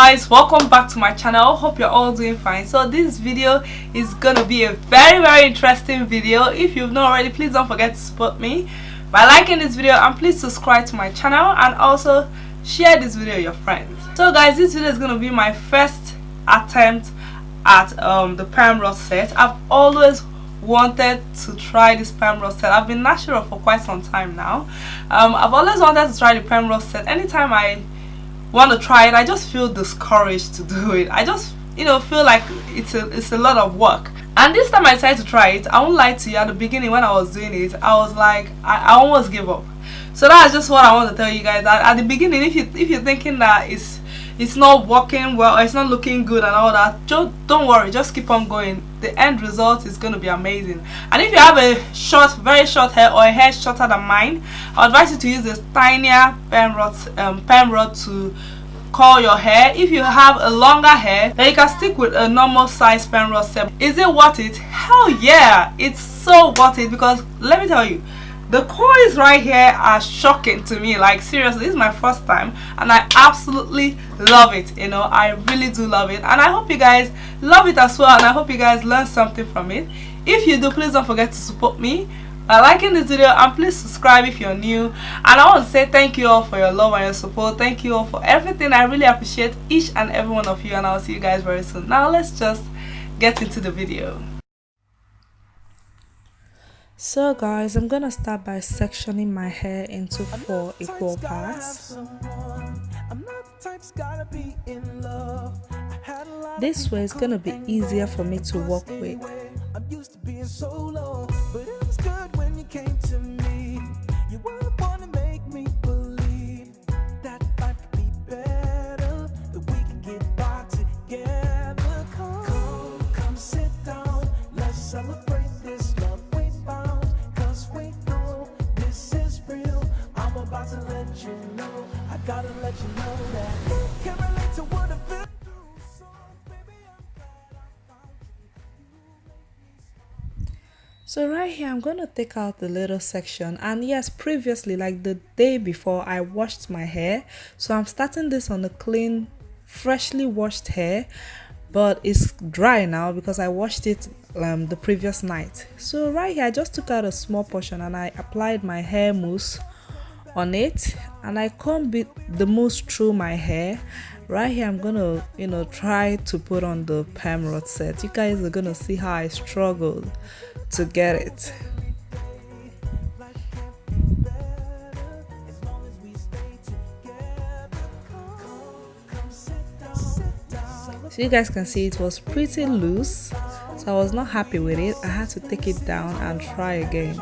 guys, welcome back to my channel. Hope you're all doing fine. So this video is gonna be a very interesting video. If you've not already, please don't forget to support me by liking this video, and please subscribe to my channel and also share this video with your friends. So guys, this video is gonna be my first attempt at the perm rod set. I've always wanted to try this perm rod set. I've been natural for quite some time now. I've always wanted to try the perm rod set. Anytime I want to try it, I just feel discouraged to do it. I just feel like it's a lot of work. And this time I decided to try it. I won't lie to you, at the beginning when I was doing it, I was like, I almost gave up. So that's just what I want to tell you guys, that at the beginning, if you're thinking that it's not working well, or it's not looking good and all that, just don't worry, just keep on going. The end result is going to be amazing. And if you have a very short hair, or a hair shorter than mine, I advise you to use this tinier perm rod to curl your hair. If you have a longer hair, then you can stick with a normal size perm rod set. Is it worth it? Hell yeah, it's so worth it, because let me tell you, the coils right here are shocking to me. Like seriously, this is my first time and I absolutely love it. I really do love it, and I hope you guys love it as well, and I hope you guys learn something from it. If you do, please don't forget to support me by liking this video, and please subscribe if you're new. And I want to say thank you all for your love and your support. Thank you all for everything. I really appreciate each and every one of you, and I'll see you guys very soon. Now let's just get into the video. So guys, I'm gonna start by sectioning my hair into 4 equal parts. This way it's gonna be easier for me to work with. I'm used to being so low, but it was good when you came to me. You were the one to make me believe that life could be better, that we can get back together. Come sit down, let's celebrate this love we found, cause we know this is real. I'm about to let you know, I gotta let you know that can't relate to what I've been through, so baby I'm glad I found you. So right here I'm gonna take out the little section, and yes, previously, like the day before, I washed my hair, so I'm starting this on a clean, freshly washed hair, but it's dry now because I washed it the previous night. So right here I just took out a small portion and I applied my hair mousse on it, and I combed the mousse through my hair. Right here I'm gonna try to put on the perm rod set. You guys are gonna see how I struggled to get it. So you guys can see it was pretty loose, so I was not happy with it. I had to take it down and try again.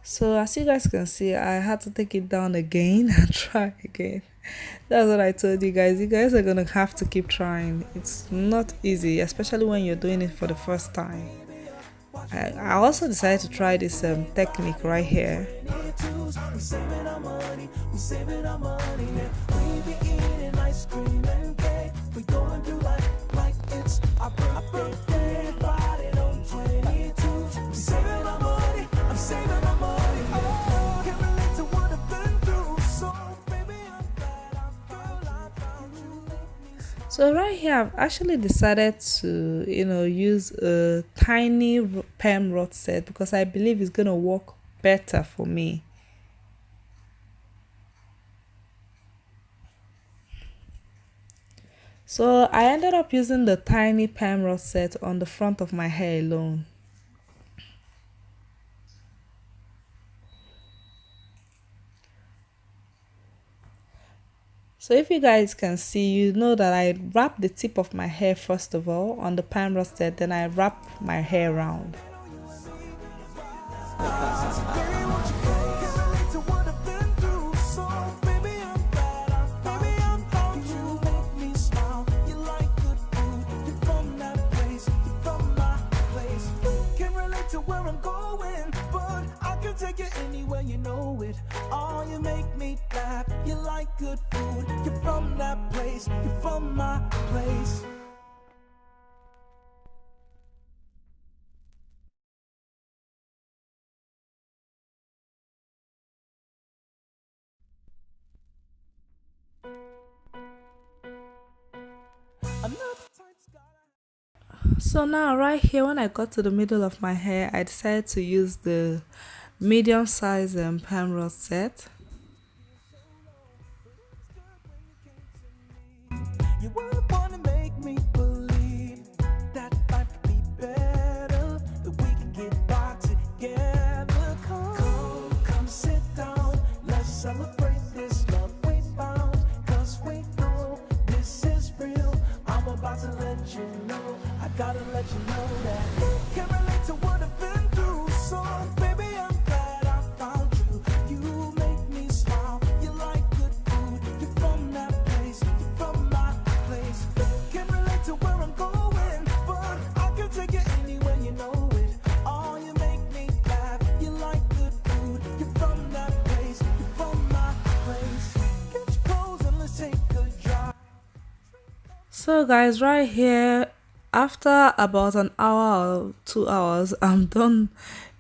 So as you guys can see, I had to take it down again and try again. That's what I told you guys. You guys are gonna have to keep trying. It's not easy, especially when you're doing it for the first time. I also decided to try this technique right here. So right here I've actually decided to use a tiny perm rod set, because I believe it's gonna work better for me. So I ended up using the tiny perm rod set on the front of my hair alone. So if you guys can see, you know that I wrap the tip of my hair first of all on the perm rod set, then I wrap my hair around. Take it anywhere, you know it. Oh, you make me laugh. You like good food. You're from that place. place, you're from my place. So now right here, when I got to the middle of my hair, I decided to use the medium size perm rod set. You were the one to make me believe that life could be better, that we can get back together. Come sit down, let's celebrate this love we found, 'cause we know this is real. I'm about to let you know, I gotta let you know that you can relate to what I've been through. So baby, I'm glad I found you. You make me smile, you like good food, you're from that place, you're from my place. Can relate to where I'm going, but I can take you anywhere, you know it. Oh, you make me laugh, you like good food, you're from that place, you're from my place. Get your clothes and let's take a drive. So guys, right here, after about an hour or 2 hours, I'm done,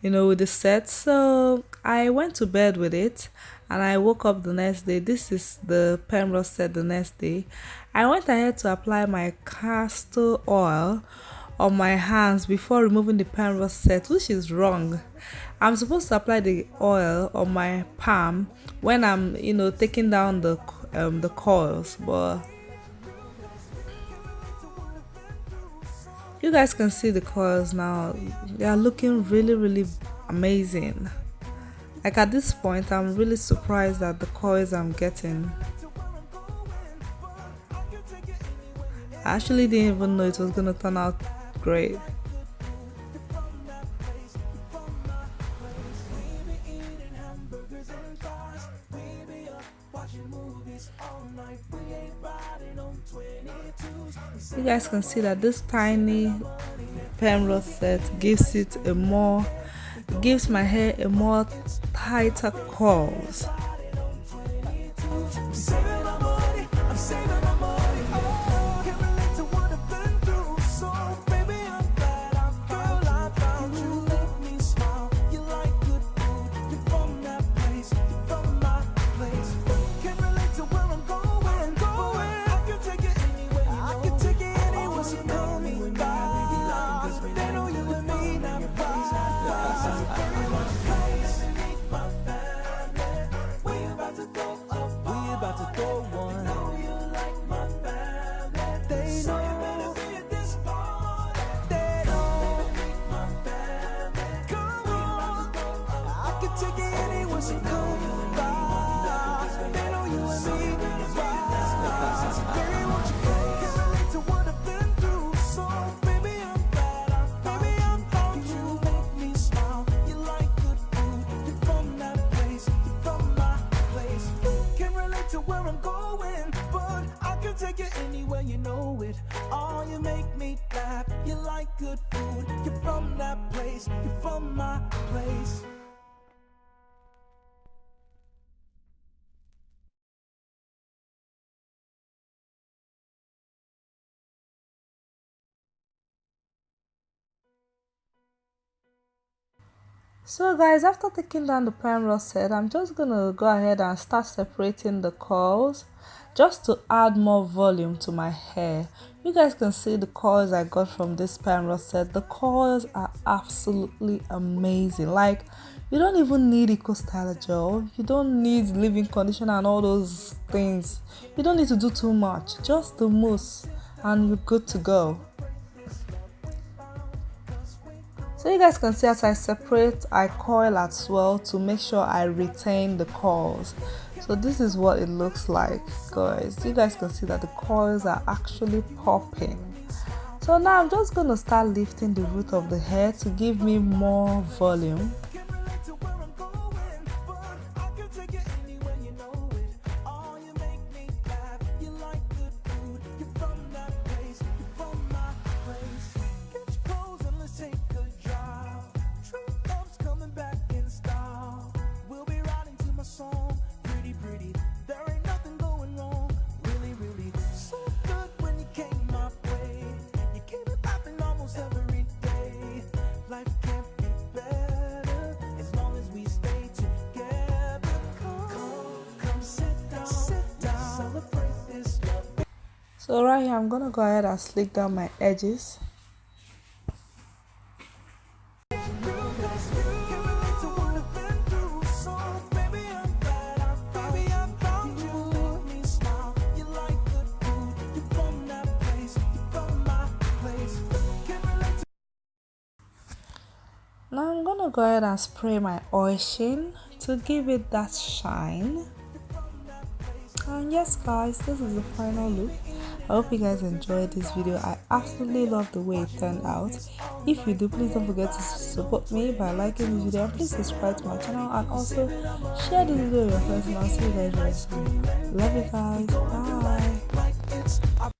with the set. So I went to bed with it and I woke up the next day. This is the perm rod set the next day. I went ahead to apply my castor oil on my hands before removing the perm rod set, which is wrong. I'm supposed to apply the oil on my palm when I'm taking down the coils, but you guys can see the coils now. They are looking really amazing. Like at this point, I'm really surprised at the coils I'm getting. I actually didn't even know it was gonna turn out great. You guys can see that this tiny perm rod set gives my hair a more tighter curls. Take it anywhere, you know it. Oh, you make me laugh, you like good food, you're from that place, you're from my place. So guys, after taking down the perm rod set, I'm just gonna go ahead and start separating the coils just to add more volume to my hair. You guys can see the coils I got from this perm rod set. The coils are absolutely amazing. Like, you don't even need Eco Styler gel, you don't need leave-in conditioner and all those things. You don't need to do too much, just the mousse and you're good to go. So you guys can see as I separate, I coil as well to make sure I retain the coils. So this is what it looks like, guys. You guys can see that the coils are actually popping. So now I'm just gonna start lifting the root of the hair to give me more volume. So right here, I'm gonna go ahead and slick down my edges. Now I'm gonna go ahead and spray my oil sheen to give it that shine. And yes guys, this is the final look. I hope you guys enjoyed this video. I absolutely love the way it turned out. If you do, please don't forget to support me by liking this video, and please subscribe to my channel and also share this video with your friends, and I'll see you guys very soon. Love you guys. Bye.